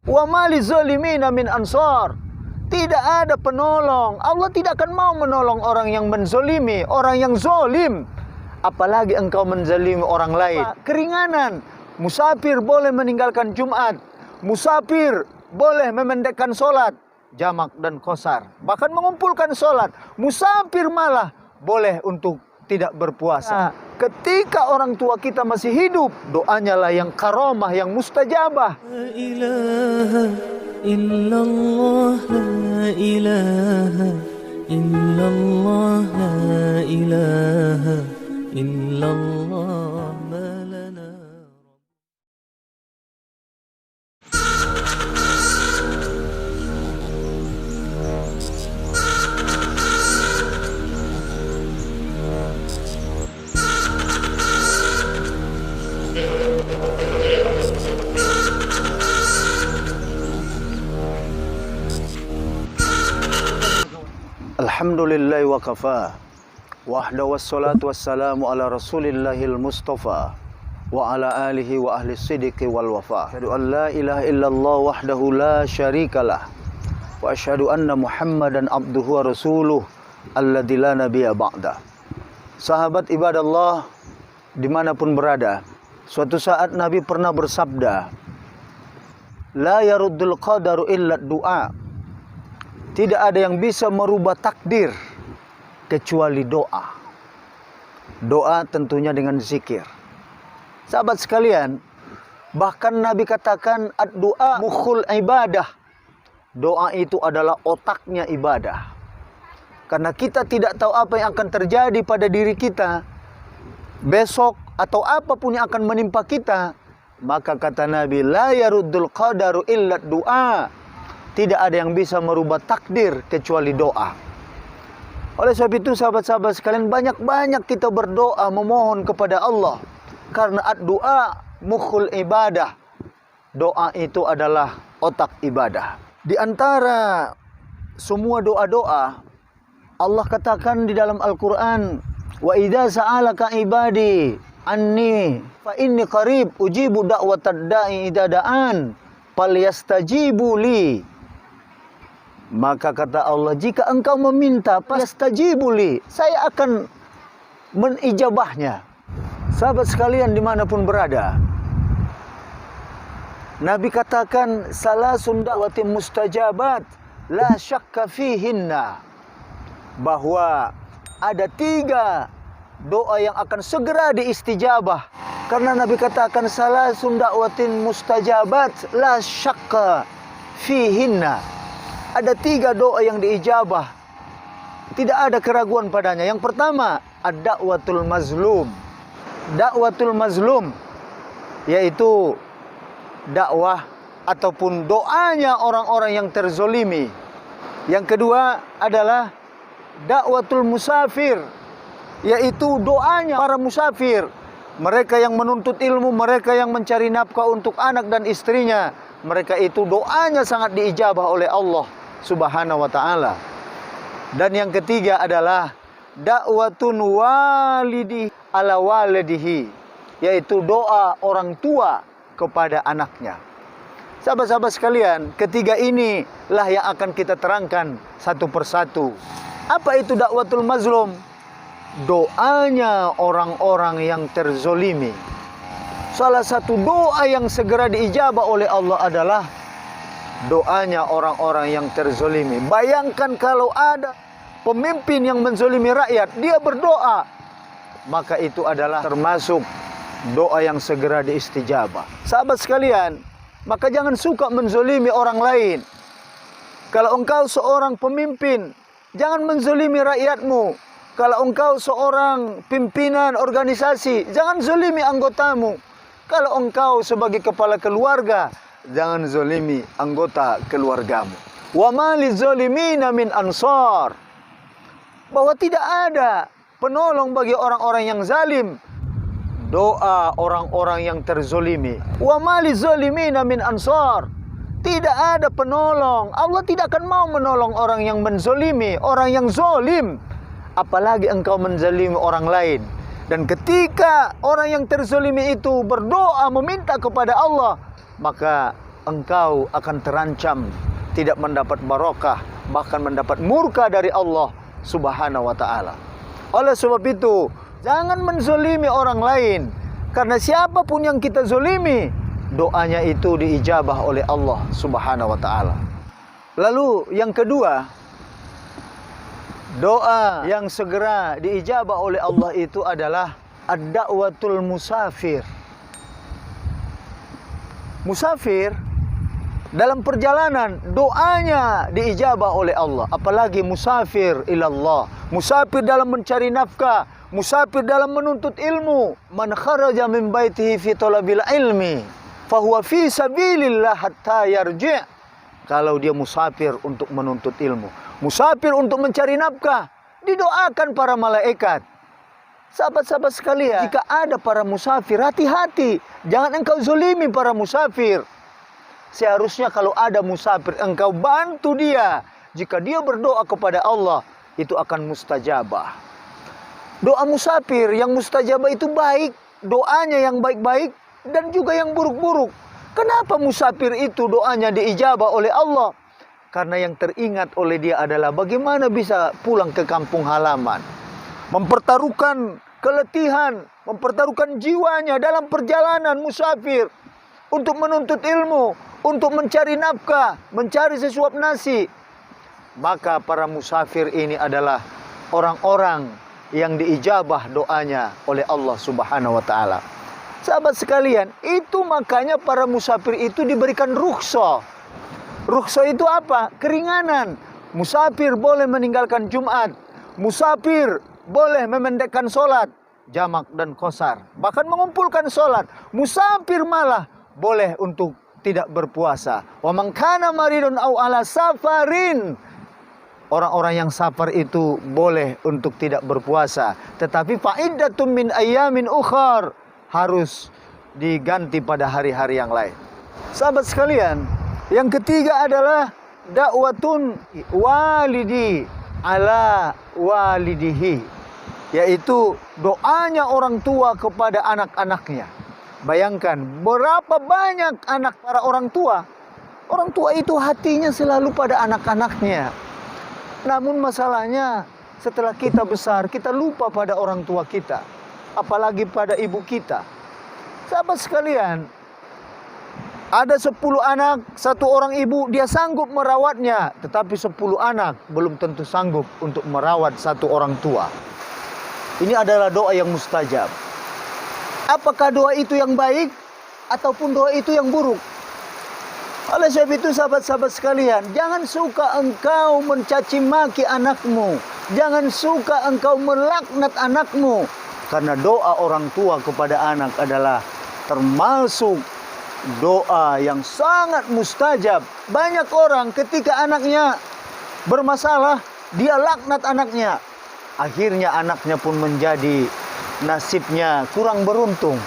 Wa mali zalimina min ansar. Tidak ada penolong. Allah tidak akan mau menolong orang yang menzolimi, orang yang zolim. Apalagi engkau menzalimi orang lain. Keringanan. Musafir boleh meninggalkan Jumat. Musafir boleh memendekkan sholat. Jamak dan qasar. Bahkan mengumpulkan sholat. Musafir malah boleh untuk tidak berpuasa. Ketika orang tua kita masih hidup, doanya lah yang karamah, yang mustajabah. La ilaha illallah, la ilaha illallah, la ilaha illallah, ma lana. Alhamdulillah wa kafa. Wahda wassalatu wassalamu ala rasulillahil mustafa wa ala alihi wa ahli siddiqi wal wafa. Asyhadu an la ilaha illallah wahdahu la syarikalah wa asyhadu anna Muhammadan abduhu wa rasuluh alladzi la nabiyya ba'da. Sahabat ibadallah dimanapun berada, suatu saat Nabi pernah bersabda, la yaruddul qadaru illa du'a. Tidak ada yang bisa merubah takdir kecuali doa. Doa tentunya dengan zikir. Sahabat sekalian, bahkan Nabi katakan ad-du'a mukhul ibadah. Doa itu adalah otaknya ibadah. Karena kita tidak tahu apa yang akan terjadi pada diri kita besok atau apapun yang akan menimpa kita. Maka kata Nabi, la yaruddul qadaru illa du'a. Tidak ada yang bisa merubah takdir kecuali doa. Oleh sebab itu sahabat-sahabat sekalian, banyak-banyak kita berdoa memohon kepada Allah. Karena doa mukhul ibadah. Doa itu adalah otak ibadah. Di antara semua doa-doa, Allah katakan di dalam Al-Quran, wa idza sa'alaka ibadi anni fa inni qarib ujibu da'watad da'i idza da'an falyastajibu li. Maka kata Allah, jika engkau meminta, fastajibuli, saya akan menijabahnya. Sahabat sekalian dimanapun berada, Nabi katakan, salasun da'watin mustajabat, la syakka fihinna. Bahwa ada 3 doa yang akan segera diistijabah. Karena Nabi katakan, salasun da'watin mustajabat, la syakka fihinna. Ada 3 doa yang diijabah. Tidak ada keraguan padanya. Yang pertama, ad-da'watul mazlum. Da'watul mazlum, yaitu dakwah ataupun doanya orang-orang yang terzolimi. Yang kedua adalah da'watul musafir, yaitu doanya para musafir. Mereka yang menuntut ilmu, mereka yang mencari nafkah untuk anak dan istrinya. Mereka itu doanya sangat diijabah oleh Allah Subhanahu wa ta'ala. Dan yang ketiga adalah da'watun walidi ala walidihi, yaitu doa orang tua kepada anaknya. Sahabat-sahabat sekalian, ketiga inilah yang akan kita terangkan satu persatu. Apa itu da'watul mazlum? Doanya orang-orang yang terzolimi. Salah satu doa yang segera diijabah oleh Allah adalah doanya orang-orang yang terzolimi. Bayangkan kalau ada pemimpin yang menzolimi rakyat, dia berdoa, maka itu adalah termasuk doa yang segera diistijabah. Sahabat sekalian, maka jangan suka menzolimi orang lain. Kalau engkau seorang pemimpin, jangan menzolimi rakyatmu. Kalau engkau seorang pimpinan organisasi, jangan zolimi anggotamu. Kalau engkau sebagai kepala keluarga, jangan zolimi anggota keluargamu. Wa ma lizolimina min ansar. Bahwa tidak ada penolong bagi orang-orang yang zalim. Doa orang-orang yang terzolimi. Wa ma lizolimina min ansar. Tidak ada penolong. Allah tidak akan mau menolong orang yang menzolimi, orang yang zolim. Apalagi engkau menzalimi orang lain. Dan ketika orang yang terzolimi itu berdoa meminta kepada Allah, maka engkau akan terancam tidak mendapat barokah, bahkan mendapat murka dari Allah Subhanahu wa taala. Oleh sebab itu, jangan menzolimi orang lain, karena siapapun yang kita zolimi, doanya itu diijabah oleh Allah Subhanahu wa taala. Lalu yang kedua, doa yang segera diijabah oleh Allah itu adalah ad-da'watul musafir. Musafir dalam perjalanan doanya diijabah oleh Allah, apalagi musafir ilallah, musafir dalam mencari nafkah, musafir dalam menuntut ilmu. Man kharaja min baitihi fi talabil ilmi fahuwa fi sabilillah hatta yarji'. Kalau dia musafir untuk menuntut ilmu, musafir untuk mencari nafkah, didoakan para malaikat. Sahabat-sahabat sekalian, jika ada para musafir, hati-hati, jangan engkau zolimi para musafir. Seharusnya kalau ada musafir, engkau bantu dia. Jika dia berdoa kepada Allah, itu akan mustajabah. Doa musafir yang mustajabah itu baik, doanya yang baik-baik dan juga yang buruk-buruk. Kenapa musafir itu doanya diijabah oleh Allah? Karena yang teringat oleh dia adalah bagaimana bisa pulang ke kampung halaman, mempertaruhkan keletihan, mempertaruhkan jiwanya dalam perjalanan musafir untuk menuntut ilmu, untuk mencari nafkah, mencari sesuap nasi. Maka para musafir ini adalah orang-orang yang diijabah doanya oleh Allah Subhanahu wa taala. Sahabat sekalian, itu makanya para musafir itu diberikan rukhsah. Rukhsah itu apa? Keringanan. Musafir boleh meninggalkan Jumat. Musafir boleh memendekkan sholat, jamak dan qasar, bahkan mengumpulkan sholat. Musafir malah boleh untuk tidak berpuasa. Wa man kana maridun aw ala safarin. Orang-orang yang safar itu boleh untuk tidak berpuasa, tetapi fa'iddatum min ayyamin ukhar, harus diganti pada hari-hari yang lain. Sahabat sekalian, yang ketiga adalah da'watun walidi ala walidihi, yaitu doanya orang tua kepada anak-anaknya. Bayangkan berapa banyak anak para orang tua. Orang tua itu hatinya selalu pada anak-anaknya. Namun masalahnya setelah kita besar, kita lupa pada orang tua kita, apalagi pada ibu kita. Sahabat sekalian, ada 10 anak, 1 orang ibu, dia sanggup merawatnya. Tetapi 10 anak belum tentu sanggup untuk merawat 1 orang tua. Ini adalah doa yang mustajab. Apakah doa itu yang baik ataupun doa itu yang buruk? Oleh sebab itu sahabat-sahabat sekalian, jangan suka engkau mencaci maki anakmu. Jangan suka engkau melaknat anakmu. Karena doa orang tua kepada anak adalah termasuk doa yang sangat mustajab. Banyak orang ketika anaknya bermasalah, dia laknat anaknya. Akhirnya anaknya pun menjadi nasibnya kurang beruntung.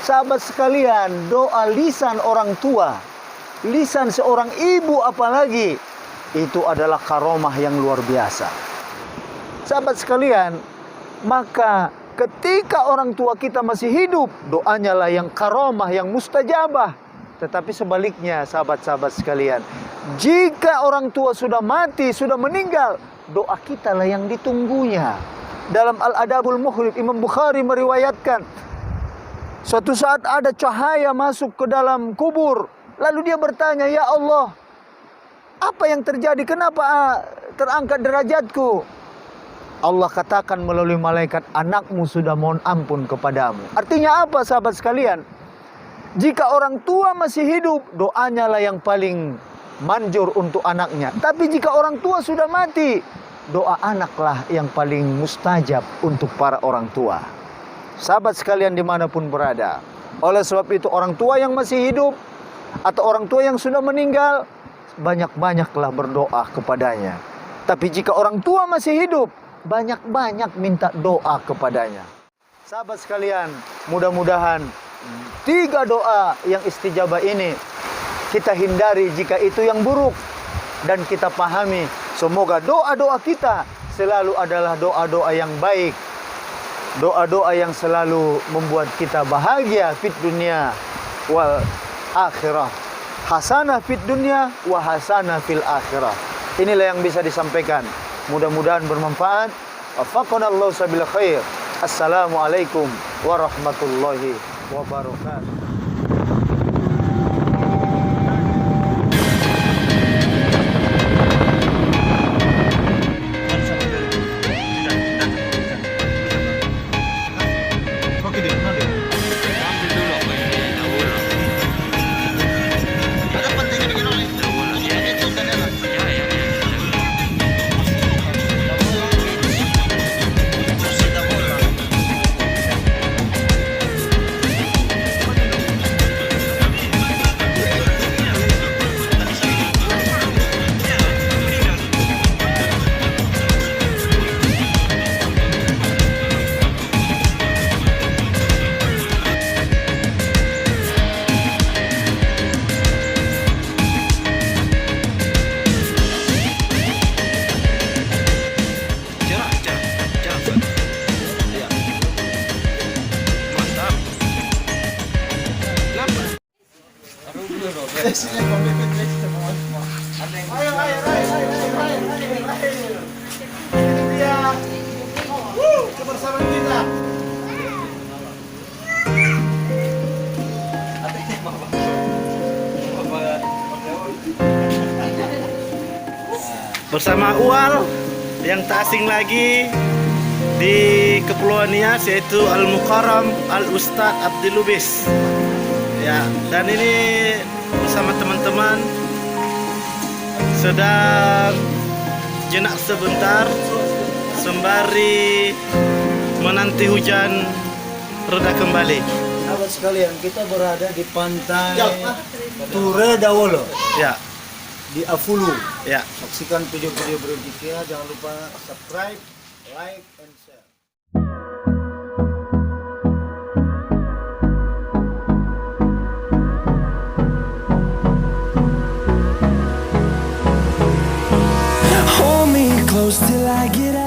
Sahabat sekalian, doa lisan orang tua, lisan seorang ibu apalagi, itu adalah karomah yang luar biasa. Sahabat sekalian, maka ketika orang tua kita masih hidup, doanya lah yang karomah, yang mustajabah. Tetapi sebaliknya sahabat-sahabat sekalian, jika orang tua sudah mati, sudah meninggal, doa kita lah yang ditunggunya. Dalam Al-Adabul Mufrad, Imam Bukhari meriwayatkan, suatu saat ada cahaya masuk ke dalam kubur. Lalu dia bertanya, ya Allah, apa yang terjadi? Kenapa terangkat derajatku? Allah katakan melalui malaikat, anakmu sudah mohon ampun kepadamu. Artinya apa sahabat sekalian? Jika orang tua masih hidup, doanya lah yang paling manjur untuk anaknya. Tapi jika orang tua sudah mati, doa anaklah yang paling mustajab untuk para orang tua. Sahabat sekalian dimanapun berada. Oleh sebab itu orang tua yang masih hidup atau orang tua yang sudah meninggal, banyak-banyaklah berdoa kepadanya. Tapi jika orang tua masih hidup, banyak-banyak minta doa kepadanya. Sahabat sekalian, mudah-mudahan 3 doa yang istijabah ini kita hindari jika itu yang buruk, dan kita pahami semoga doa-doa kita selalu adalah doa-doa yang baik, doa-doa yang selalu membuat kita bahagia fit dunia wal akhirah. hasanah fid dunya wa hasanah fil akhirah. Inilah yang bisa disampaikan. Mudah-mudahan bermanfaat. Wafaqanallahu sabil khair. Assalamualaikum warahmatullahi wabarakatuh. Kebersamaan kita. Bersama Uwal yang tak asing lagi di Kepulauan Nias, yaitu Al-Mukarram Al-Ustadz Abdi Lubis. Ya, dan ini bersama teman-teman sedang jenak sebentar sembari menanti hujan reda kembali. Sahabat sekalian, kita berada di pantai Ture Dawolo. Ya, Di Afulu. ya. Saksikan video-video berikutnya. Jangan lupa subscribe, like, and share. Hold me close till I get out.